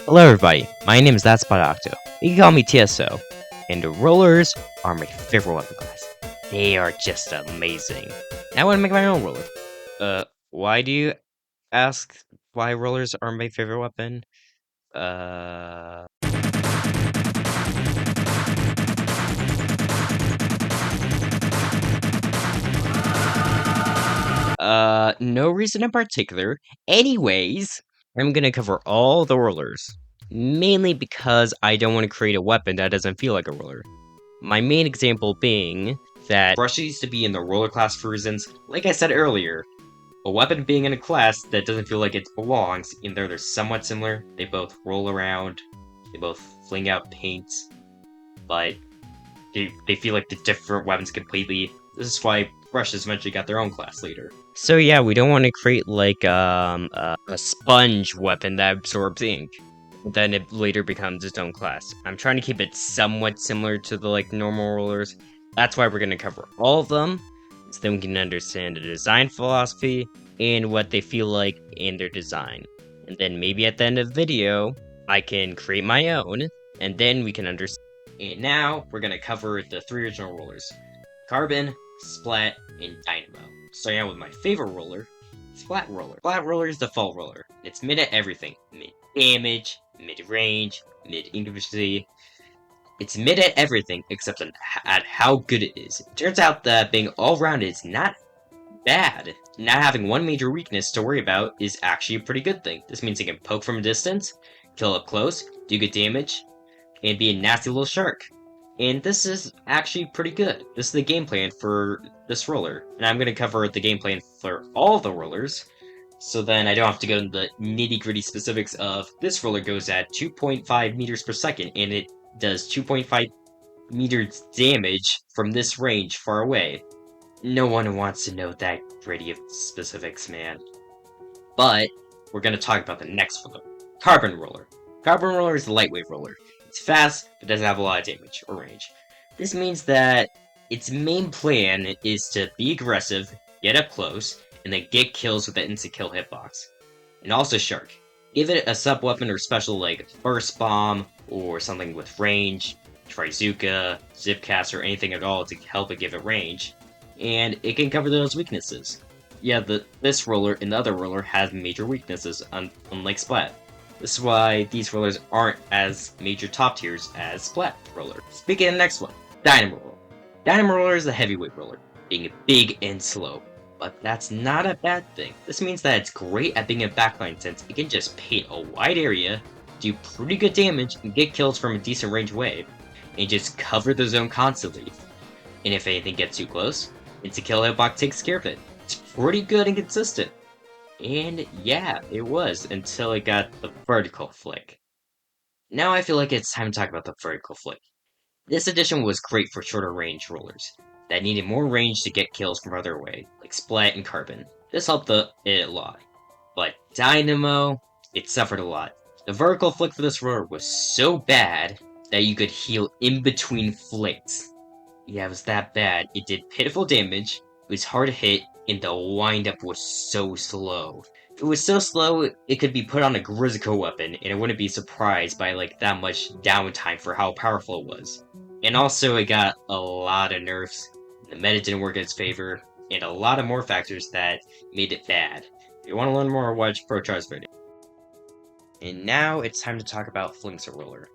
Hello everybody, my name is ThatSplatedOcto. You can call me TSO, and the rollers are my favorite weapon class. They are just amazing. I want to make my own roller. Why do you ask why rollers are my favorite weapon? No reason in particular. Anyways, I'm gonna cover all the rollers. Mainly because I don't want to create a weapon that doesn't feel like a roller. My main example being that brushes used to be in the roller class for reasons, like I said earlier. A weapon being in a class that doesn't feel like it belongs, even though they're somewhat similar. They both roll around, they both fling out paint, but they feel like the different weapons completely. This is why brushes eventually got their own class later. So yeah, we don't want to create like a sponge weapon that absorbs ink. Then it later becomes its own class. I'm trying to keep it somewhat similar to the like normal rollers. That's why we're going to cover all of them, so then we can understand the design philosophy and what they feel like in their design. And then maybe at the end of the video, I can create my own, and then we can understand. And now we're going to cover the three original rollers: Carbon, Splat, and Dynamo. Starting out with my favorite roller, Splat Roller. Splat Roller is the default roller. It's mid at everything. Mid damage, mid range, mid accuracy. It's mid at everything except at how good it is. It turns out that being all-rounded is not bad. Not having one major weakness to worry about is actually a pretty good thing. This means it can poke from a distance, kill up close, do good damage, and be a nasty little shark. And this is actually pretty good. This is the game plan for this roller. And I'm going to cover the game plan for all the rollers, so then I don't have to go into the nitty-gritty specifics of this roller goes at 2.5 meters per second, and it does 2.5 meters damage from this range far away. No one wants to know that gritty of specifics, man. But we're going to talk about the next roller, Carbon Roller. Carbon Roller is a lightweight roller. It's fast, but doesn't have a lot of damage or range. This means that its main plan is to be aggressive, get up close, and then get kills with the instant-kill hitbox. And also Shark. Give it a sub-weapon or special like Burst Bomb, or something with range, Trizuka, Zipcast, or anything at all to help it give it range, and it can cover those weaknesses. Yeah, this roller and the other roller have major weaknesses, unlike Splat. This is why these rollers aren't as major top tiers as Splat Roller. Speaking of the next one, Dynamo Roller. Dynamo Roller is a heavyweight roller, being big and slow. But that's not a bad thing. This means that it's great at being a backline since it can just paint a wide area, do pretty good damage, and get kills from a decent range away, and just cover the zone constantly. And if anything gets too close, Insta-Kill Hitbox takes care of it. It's pretty good and consistent. And yeah, it was, until it got the vertical flick. Now I feel like it's time to talk about the vertical flick. This addition was great for shorter range rollers that needed more range to get kills from farther away, like Splat and Carbon. This helped it a lot. But Dynamo, it suffered a lot. The vertical flick for this roller was so bad that you could heal in between flicks. Yeah, it was that bad. It did pitiful damage, it was hard to hit, and the windup was so slow. It was so slow, it could be put on a Grizzco weapon, and it wouldn't be surprised by like that much downtime for how powerful it was. And also, it got a lot of nerfs, the meta didn't work in its favor, and a lot of more factors that made it bad. If you want to learn more, watch ProChar's video. And now it's time to talk about Flingsa Roller,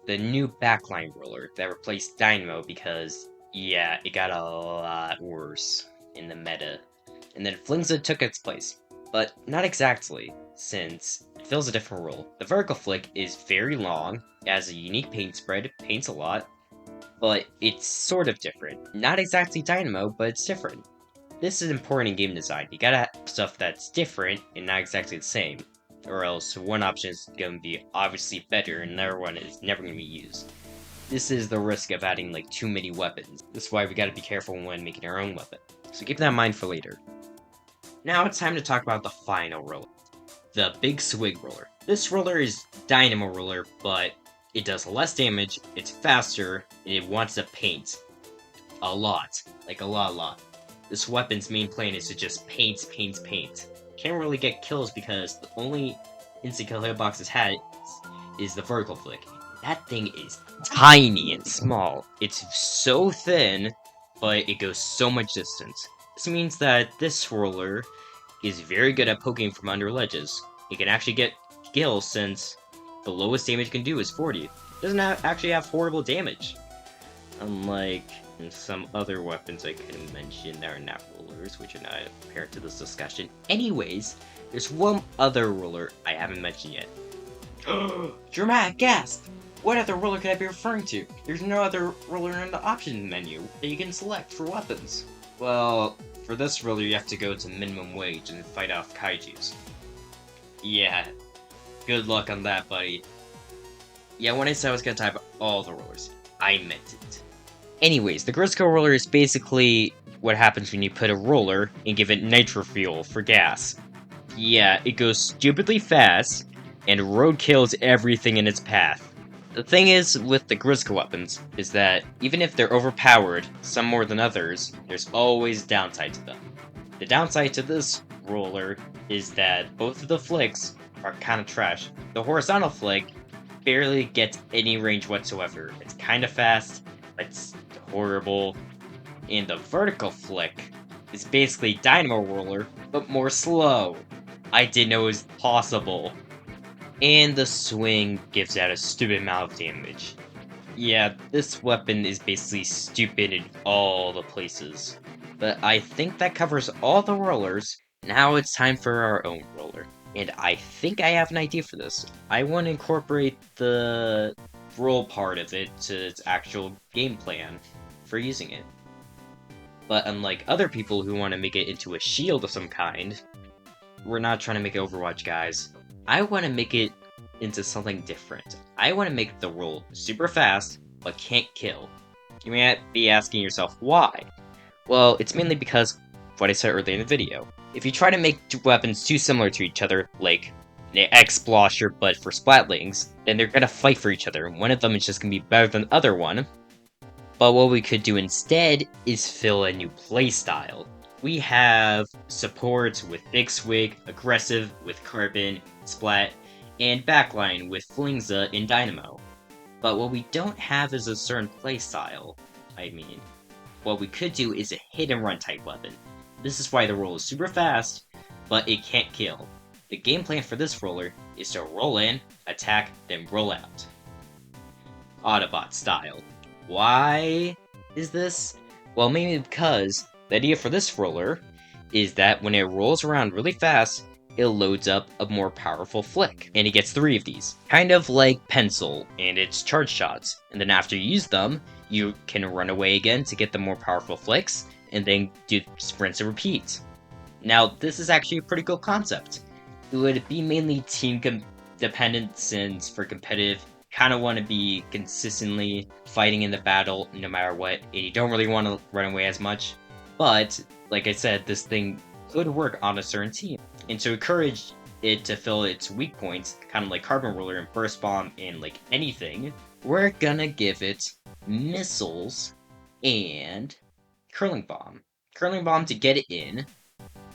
the new backline roller that replaced Dynamo because, yeah, it got a lot worse in the meta. And then Flingsa took its place. But not exactly, since it fills a different role. The vertical flick is very long, it has a unique paint spread, it paints a lot, but it's sort of different. Not exactly Dynamo, but it's different. This is important in game design. You gotta have stuff that's different and not exactly the same, or else one option is gonna be obviously better and another one is never gonna be used. This is the risk of adding like too many weapons. This is why we gotta be careful when making our own weapon. So keep that in mind for later. Now it's time to talk about the final roller, the Big Swig Roller. This roller is Dynamo Roller, but it does less damage, it's faster, and it wants to paint. A lot. Like a lot. This weapon's main plan is to just paint. Can't really get kills because the only instant-kill hitboxes has is the vertical flick. That thing is tiny and small. It's so thin, but it goes so much distance. This means that this roller is very good at poking from under ledges. It can actually get kills since the lowest damage it can do is 40. It doesn't actually have horrible damage. Unlike some other weapons I could mention that are not rollers, which are not apparent to this discussion. Anyways, there's one other roller I haven't mentioned yet. Dramatic gasp! What other roller could I be referring to? There's no other roller in the option menu that you can select for weapons. Well, for this roller you have to go to minimum wage and fight off kaijus. Yeah, good luck on that, buddy. Yeah, when I said I was gonna type all the rollers, I meant it. Anyways, the Grisco roller is basically what happens when you put a roller and give it nitro fuel for gas. Yeah, it goes stupidly fast, and roadkills everything in its path. The thing is, with the Grisco weapons, is that even if they're overpowered, some more than others, there's always downside to them. The downside to this roller is that both of the flicks are kinda trash. The horizontal flick barely gets any range whatsoever. It's kinda fast, it's horrible, and the vertical flick is basically Dynamo Roller, but more slow. I didn't know it was possible. And the swing gives out a stupid amount of damage. Yeah, this weapon is basically stupid in all the places. But I think that covers all the rollers. Now it's time for our own roller. And I think I have an idea for this. I want to incorporate the roll part of it to its actual game plan for using it. But unlike other people who want to make it into a shield of some kind, we're not trying to make Overwatch, guys. I want to make it into something different. I want to make the roll super fast, but can't kill. You may be asking yourself, why? Well, it's mainly because of what I said earlier in the video. If you try to make weapons too similar to each other, like an X-Blosher but for Splatlings, then they're gonna fight for each other. One of them is just gonna be better than the other one. But what we could do instead is fill a new playstyle. We have supports with Big Swig, Aggressive with Carbon, Splat, and Backline with Flingza and Dynamo. But what we don't have is a certain playstyle. What we could do is a hit and run type weapon. This is why the roll is super fast, but it can't kill. The game plan for this roller is to roll in, attack, then roll out. Autobot style. Why is this? Well, maybe because the idea for this roller is that when it rolls around really fast, it loads up a more powerful flick, and it gets 3 of these. Kind of like Pencil and its charge shots, and then after you use them, you can run away again to get the more powerful flicks, and then do sprints and repeats. Now, this is actually a pretty cool concept. It would be mainly team dependent, since for competitive, kind of want to be consistently fighting in the battle no matter what, and you don't really want to run away as much. But, like I said, this thing could work on a certain team. And to encourage it to fill its weak points, kind of like Carbon Roller and Burst Bomb and like anything, we're gonna give it Missiles and Curling Bomb. Curling Bomb to get it in,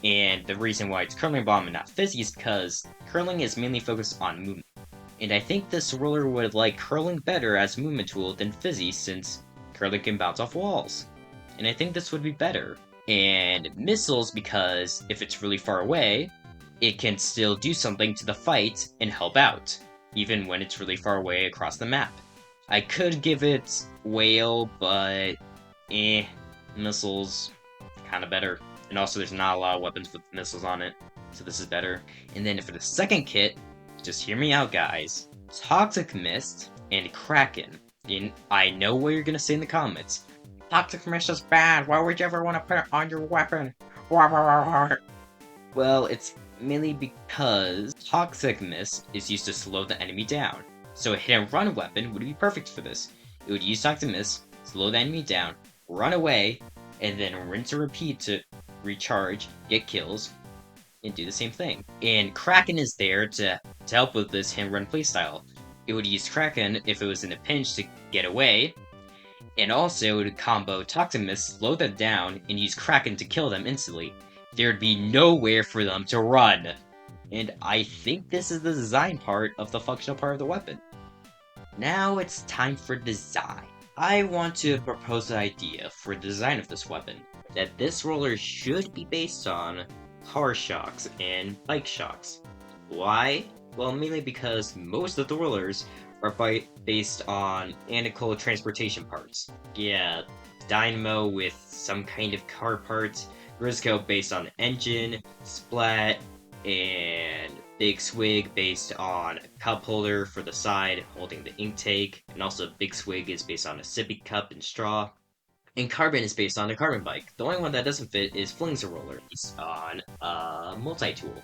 and the reason why it's Curling Bomb and not Fizzy is because Curling is mainly focused on movement. And I think this roller would like Curling better as a movement tool than Fizzy, since Curling can bounce off walls. And I think this would be better. And Missiles because if it's really far away, it can still do something to the fight and help out, even when it's really far away across the map. I could give it Whale, but Missiles, kinda better. And also there's not a lot of weapons with missiles on it, so this is better. And then for the second kit, just hear me out, guys. Toxic Mist and Kraken. And I know what you're gonna say in the comments. Toxic Mist is bad, why would you ever want to put it on your weapon? Well, it's mainly because Toxic Mist is used to slow the enemy down. So a hit and run weapon would be perfect for this. It would use Toxic Mist, slow the enemy down, run away, and then rinse and repeat to recharge, get kills, and do the same thing. And Kraken is there to help with this hit and run playstyle. It would use Kraken if it was in a pinch to get away, and also it would combo Toxic Mist, slow them down, and use Kraken to kill them instantly. There would be nowhere for them to run. And I think this is the design part of the functional part of the weapon. Now it's time for design. I want to propose an idea for the design of this weapon, that this roller should be based on car shocks and bike shocks. Why? Well, mainly because most of the rollers are based on ankle transportation parts. Yeah, Dynamo with some kind of car parts, Grisco based on engine, Splat, and Big Swig based on a cup holder for the side holding the intake, and also Big Swig is based on a sippy cup and straw. And Carbon is based on a carbon bike. The only one that doesn't fit is Fling's Roller, based on a multi-tool.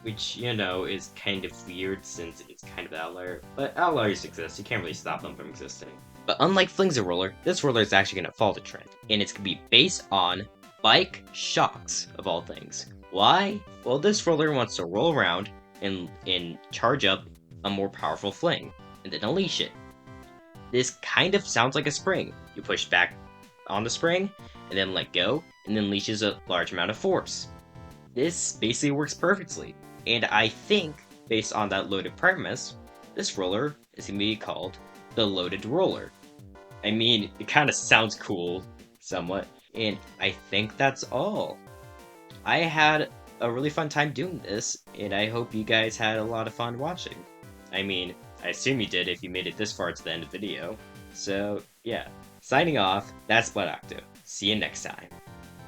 Which, you know, is kind of weird since it's kind of an outlier. But outliers exist, you can't really stop them from existing. But unlike Fling's Roller, this roller is actually going to follow the trend. And it's going to be based on bike shocks, of all things. Why? Well, this roller wants to roll around and charge up a more powerful fling, and then unleash it. This kind of sounds like a spring. You push back on the spring, and then let go, and then unleashes a large amount of force. This basically works perfectly, and I think, based on that loaded premise, this roller is going to be called the Loaded Roller. I mean, it kind of sounds cool, somewhat, and I think that's all. I had a really fun time doing this, and I hope you guys had a lot of fun watching. I mean, I assume you did if you made it this far to the end of the video. So, yeah. Signing off, ThatSplatedOcto. See you next time.